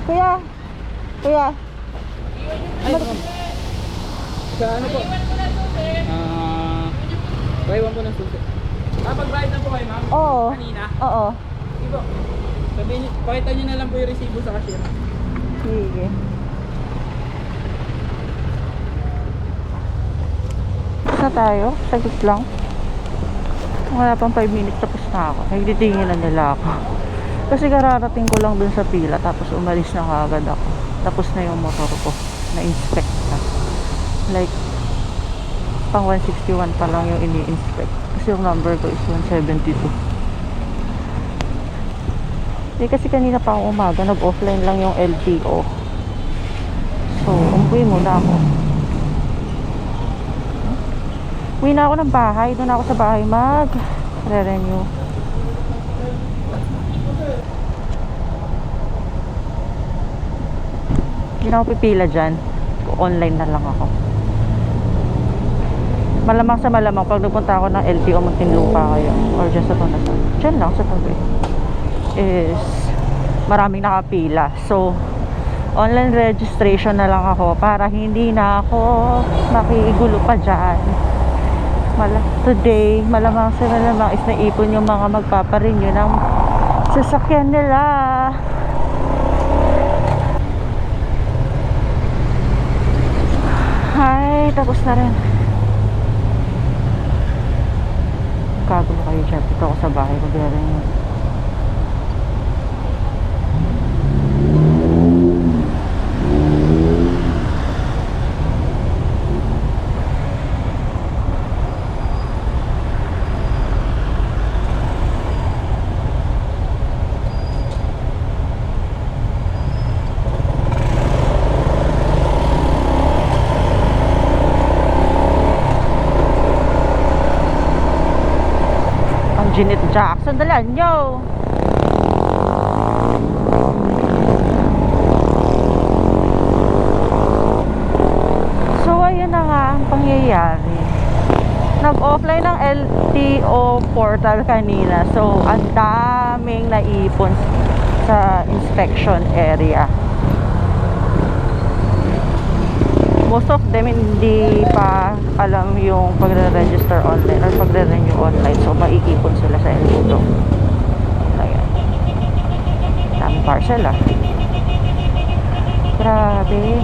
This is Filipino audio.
Kuya. Kuya. Ay, ma'am. Sa ano po? Buy one po ng susi. Pagbayad na po kayo, ma'am? Oo. Kanina? Oo. Sige po. Sabihin niyo, pakita niyo na lang po yung resibo sa cashier. Sige. Na tayo? Sagot lang. Wala pang 5 minutes tapos na ako. Nagtitingin na nila ako. Kasi kararating ko lang dun sa pila tapos umalis na kaagad ako. Tapos na yung motor ko. Na-inspect na. Like, pang 161 pa lang yung ini-inspect. Kasi yung number ko is 172. Kasi kanina pa akong umaga, nag-offline lang yung LTO. So, umuwi muna ako. Uwi na ako ng bahay. Doon ako sa bahay mag-renew. Hindi na ako pipila dyan. Online na lang ako. Malamang sa malamang pag nagpunta ako ng LTO Muntinlupa kayo or dyan sa Tonasan, dyan lang sa tabi is maraming nakapila. So online registration na lang ako para hindi na ako makigulo pa dyan. Today malamang sa malamang is naipon yung mga magpaparenew ng sasakyan nila. Ay, tapos na rin. Kagulo kayo dyan. Dito ako sa bahay. Magre-renew. Janet Jackson, dalan nyo. So ayun na nga ang pangyayari. Nag-offline ng LTO portal kanina. So ang daming naipon sa inspection area. Most of them hindi pa alam yung pagre-register online or pagre-renew online. So, maiipon sila sa LTO. Ayan. Daming parcel ah. Grabe.